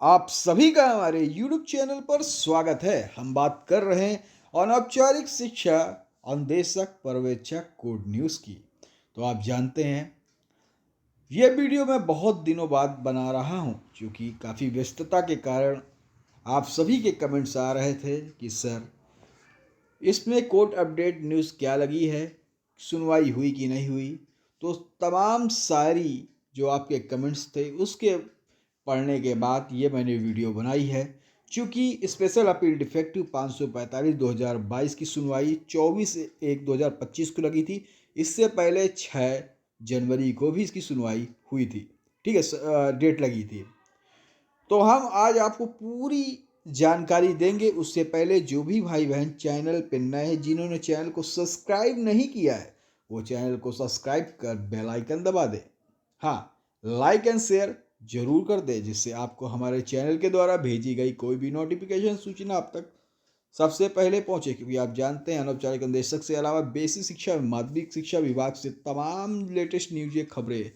आप सभी का हमारे YouTube चैनल पर स्वागत है। हम बात कर रहे हैं अनौपचारिक शिक्षा अन्वेषक पर्यवेक्षक कोड न्यूज़ की। तो आप जानते हैं ये वीडियो मैं बहुत दिनों बाद बना रहा हूं, क्योंकि काफ़ी व्यस्तता के कारण आप सभी के कमेंट्स आ रहे थे कि सर इसमें कोर्ट अपडेट न्यूज़ क्या लगी है, सुनवाई हुई कि नहीं हुई। तो तमाम सारी जो आपके कमेंट्स थे उसके पढ़ने के बाद ये मैंने वीडियो बनाई है। चूँकि स्पेशल अपील डिफेक्टिव 545/2022 की सुनवाई 24/1/2025 को लगी थी। इससे पहले 6 जनवरी को भी इसकी सुनवाई हुई थी। ठीक है, डेट लगी थी। तो हम आज आपको पूरी जानकारी देंगे। उससे पहले जो भी भाई बहन चैनल पे नए हैं, जिन्होंने चैनल को सब्सक्राइब नहीं किया है, वो चैनल को सब्सक्राइब कर बेल आइकन दबा दें। हाँ, लाइक एंड शेयर जरूर कर दें, जिससे आपको हमारे चैनल के द्वारा भेजी गई कोई भी नोटिफिकेशन सूचना आप तक सबसे पहले पहुंचे। क्योंकि आप जानते हैं अनौपचारिक अन्वेषक से अलावा बेसिक शिक्षा माध्यमिक शिक्षा विभाग से तमाम लेटेस्ट न्यूज़ खबरें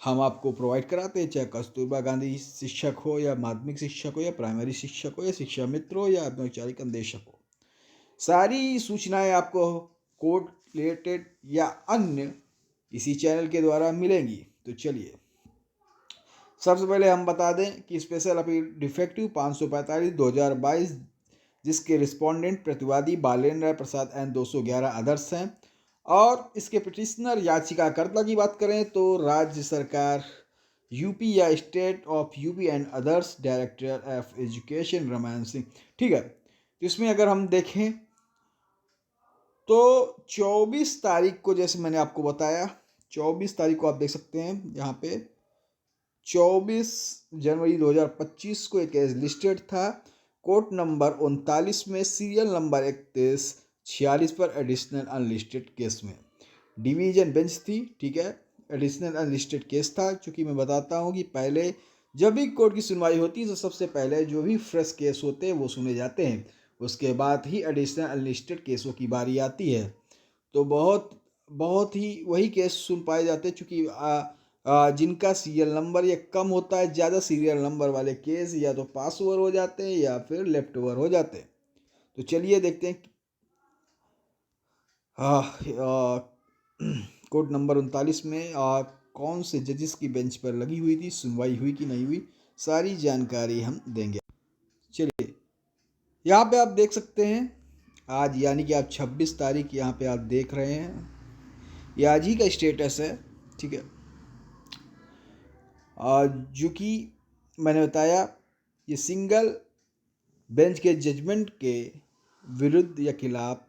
हम आपको प्रोवाइड कराते हैं, चाहे कस्तूरबा गांधी शिक्षक हो या माध्यमिक शिक्षक हो या प्राइमरी शिक्षक हो या शिक्षा मित्र हो या अनौपचारिक अन्वेषक हो। सारी सूचनाएं आपको कोर्ट रिलेटेड या अन्य इसी चैनल के द्वारा मिलेंगी। तो चलिए सबसे पहले हम बता दें कि स्पेशल अपील डिफेक्टिव 545/2022 जिसके रिस्पोंडेंट प्रतिवादी बालेन्द्र राय प्रसाद एन 211 अदर्स हैं, और इसके पिटिशनर याचिकाकर्ता की बात करें तो राज्य सरकार यूपी या state of UP and others director of education Raman Singh. ठीक है, तो इसमें अगर हम देखें तो 24 तारीख को, जैसे मैंने आपको बताया, 24 तारीख को आप देख सकते हैं यहाँ पे 24 जनवरी 2025 को एक केस लिस्टेड था कोर्ट नंबर 39 में सीरियल नंबर 3146 पर एडिशनल अनलिस्टेड केस में डिवीजन बेंच थी। ठीक है, एडिशनल अनलिस्टेड केस था। चूँकि मैं बताता हूँ कि पहले जब भी कोर्ट की सुनवाई होती है तो सबसे पहले जो भी फ्रेश केस होते हैं वो सुने जाते हैं, उसके बाद ही एडिशनल अनलिस्टेड केसों की बारी आती है। तो बहुत बहुत ही वही केस सुन पाए जाते हैं, चूँकि जिनका सीरियल नंबर या कम होता है, ज़्यादा सीरियल नंबर वाले केस या तो पास ओवर हो जाते हैं या फिर लेफ्ट ओवर हो जाते हैं। तो चलिए देखते हैं कोर्ट नंबर 39 में कौन से जजेस की बेंच पर लगी हुई थी, सुनवाई हुई कि नहीं हुई, सारी जानकारी हम देंगे। चलिए यहाँ पे आप देख सकते हैं आज यानी कि आप 26 तारीख यहाँ पे आप देख रहे हैं, ये आज ही का स्टेटस है। ठीक है, जो कि मैंने बताया ये सिंगल बेंच के जजमेंट के विरुद्ध या खिलाफ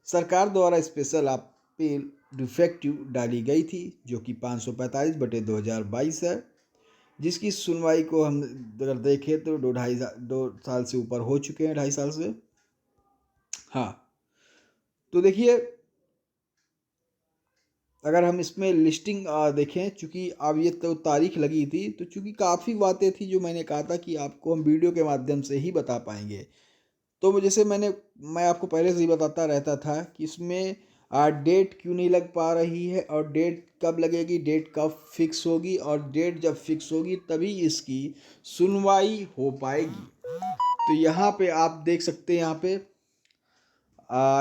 सरकार द्वारा स्पेशल अपील डिफेक्टिव डाली गई थी, जो कि 545/2022 है, जिसकी सुनवाई को हम अगर देखें तो 2 साल से ऊपर हो चुके हैं, 2.5 साल से। हाँ, तो देखिए अगर हम इसमें लिस्टिंग देखें, चूँकि अब ये तो तारीख लगी थी, तो चूँकि काफ़ी बातें थी जो मैंने कहा था कि आपको हम वीडियो के माध्यम से ही बता पाएंगे। तो जैसे मैं आपको पहले से ही बताता रहता था कि इसमें डेट क्यों नहीं लग पा रही है और डेट कब लगेगी, डेट कब फिक्स होगी, और डेट जब फिक्स होगी तभी इसकी सुनवाई हो पाएगी। तो यहाँ पे आप देख सकते हैं,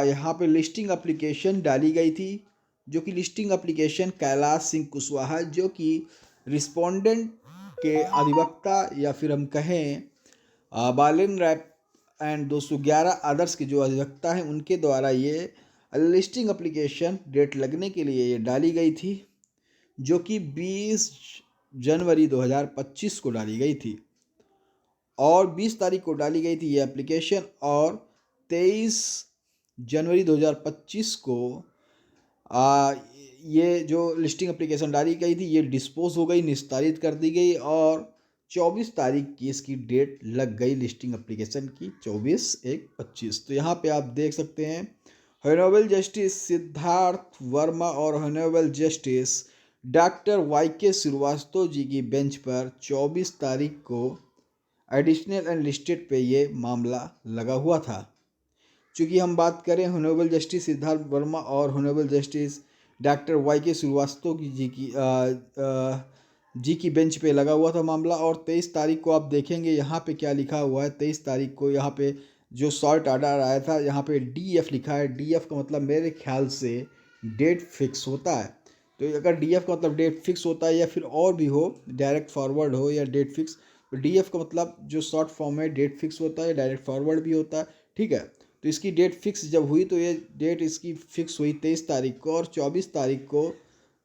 यहाँ पे लिस्टिंग एप्लीकेशन डाली गई थी, जो कि लिस्टिंग एप्लीकेशन कैलाश सिंह कुशवाहा, जो कि रिस्पोंडेंट के अधिवक्ता या फिर हम कहें बालेन्द्र राय एंड 211 अदर्स के जो अधिवक्ता हैं उनके द्वारा ये लिस्टिंग एप्लीकेशन डेट लगने के लिए ये डाली गई थी, जो कि 20 जनवरी 2025 को डाली गई थी, और 20 तारीख को डाली गई थी ये एप्लीकेशन, और 23 जनवरी 2025 को ये जो लिस्टिंग एप्लीकेशन डाली गई थी ये डिस्पोज हो गई, निस्तारित कर दी गई, और 24 तारीख की इसकी डेट लग गई लिस्टिंग एप्लीकेशन की, 24/1/25। तो यहाँ पे आप देख सकते हैं हॉनरेबल जस्टिस सिद्धार्थ वर्मा और honourable justice doctor YK Shrivastava ji की बेंच पर 24 तारीख को एडिशनल अनलिस्टेड पे ये मामला लगा हुआ था। चूँकि हम बात करें हॉनरेबल जस्टिस सिद्धार्थ वर्मा और honourable justice doctor YK Shrivastava ji की जी की बेंच पे लगा हुआ था मामला। और 23 तारीख को आप देखेंगे यहाँ पे क्या लिखा हुआ है। 23 तारीख को यहाँ पे जो शॉर्ट ऑर्डर आया था, यहाँ पे DF लिखा है। DF का मतलब मेरे ख्याल से डेट फिक्स होता है। तो अगर DF का मतलब डेट फिक्स होता है या फिर और भी हो, डायरेक्ट फॉरवर्ड हो या डेट फिक्स, तो DF का मतलब जो शॉर्ट फॉर्म है डेट फिक्स होता है, डायरेक्ट फॉरवर्ड भी होता है। ठीक है, तो इसकी डेट फिक्स जब हुई तो ये डेट इसकी फिक्स हुई 23 तारीख को, और 24 तारीख को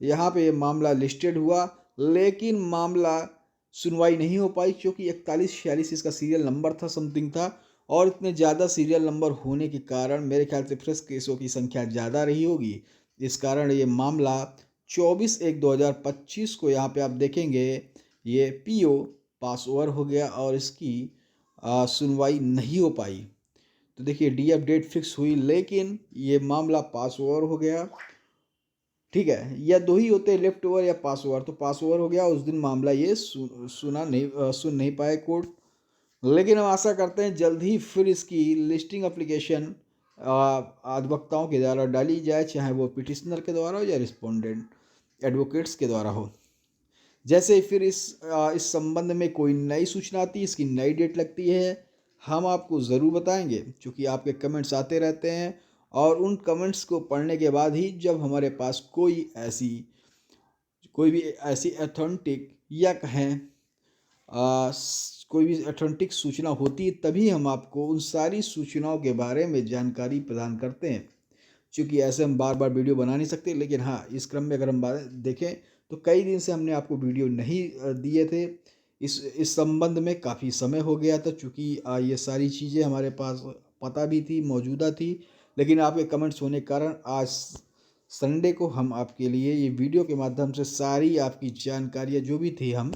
यहाँ पे ये मामला लिस्टेड हुआ। लेकिन मामला सुनवाई नहीं हो पाई, क्योंकि 4146 इसका सीरियल नंबर था, समथिंग था। और इतने ज़्यादा सीरियल नंबर होने के कारण मेरे ख्याल से फ्रेश केसों की संख्या ज़्यादा रही होगी। इस कारण ये मामला 24/1/2025 को यहाँ पे आप देखेंगे ये PO पास ओवर हो गया और इसकी सुनवाई नहीं हो पाई। तो देखिए DF डेट फिक्स हुई लेकिन ये मामला पास ओवर हो गया। ठीक है, या दो ही होते हैं, लेफ्ट ओवर या पास ओवर। तो पास ओवर हो गया, उस दिन मामला ये सुन नहीं पाए कोर्ट। लेकिन हम आशा करते हैं जल्द ही फिर इसकी लिस्टिंग एप्लीकेशन अधिवक्ताओं के द्वारा डाली जाए, चाहे वो पिटिशनर के द्वारा हो या रिस्पोंडेंट एडवोकेट्स के द्वारा हो। जैसे ही फिर इस संबंध में कोई नई सूचना आती है, इसकी नई डेट लगती है, हम आपको ज़रूर बताएंगे, क्योंकि आपके कमेंट्स आते रहते हैं। और उन कमेंट्स को पढ़ने के बाद ही जब हमारे पास कोई भी ऐसी अथेंटिक या कहें कोई भी अथेंटिक सूचना होती है, तभी हम आपको उन सारी सूचनाओं के बारे में जानकारी प्रदान करते हैं। क्योंकि ऐसे हम बार बार वीडियो बना नहीं सकते। लेकिन हाँ, इस क्रम में अगर हम देखें तो कई दिन से हमने आपको वीडियो नहीं दिए थे। इस संबंध में काफ़ी समय हो गया था, चूँकि ये सारी चीज़ें हमारे पास पता भी थी, मौजूदा थी। लेकिन आपके कमेंट्स होने के कारण आज संडे को हम आपके लिए ये वीडियो के माध्यम से सारी आपकी जानकारियाँ जो भी थी हम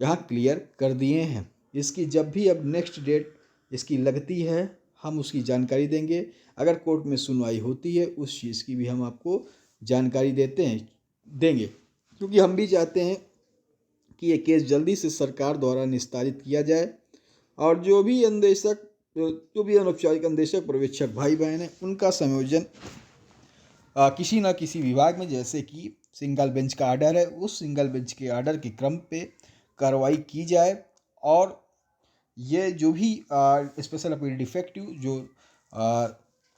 यहाँ क्लियर कर दिए हैं। इसकी जब भी अब नेक्स्ट डेट इसकी लगती है, हम उसकी जानकारी देंगे। अगर कोर्ट में सुनवाई होती है, उस चीज़ की भी हम आपको जानकारी देंगे, क्योंकि हम भी चाहते हैं कि ये केस जल्दी से सरकार द्वारा निस्तारित किया जाए। और जो भी अनौपचारिक अंदेशक पर्यवेक्षक भाई बहन हैं, उनका संयोजन किसी न किसी विभाग में, जैसे कि सिंगल बेंच का आर्डर है, उस सिंगल बेंच के आर्डर के क्रम पे कार्रवाई की जाए। और ये जो भी स्पेशल अपील डिफेक्टिव जो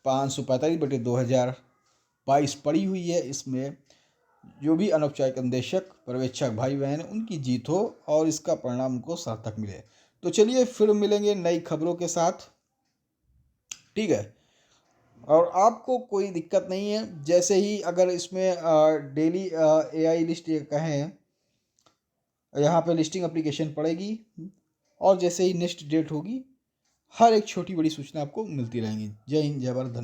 545/2022 पड़ी हुई है, इसमें जो भी अनौपचारिक अंदेशक पर्यवेक्षक भाई बहन उनकी जीत हो और इसका परिणाम उनको सार्थक मिले। तो चलिए फिर मिलेंगे नई खबरों के साथ। ठीक है, और आपको कोई दिक्कत नहीं है। जैसे ही अगर इसमें डेली AI लिस्ट ये कहें, यहाँ पे लिस्टिंग एप्लीकेशन पड़ेगी, और जैसे ही नेक्स्ट डेट होगी, हर एक छोटी बड़ी सूचना आपको मिलती रहेंगी। जय हिंद, जय भारत, धन्यवाद।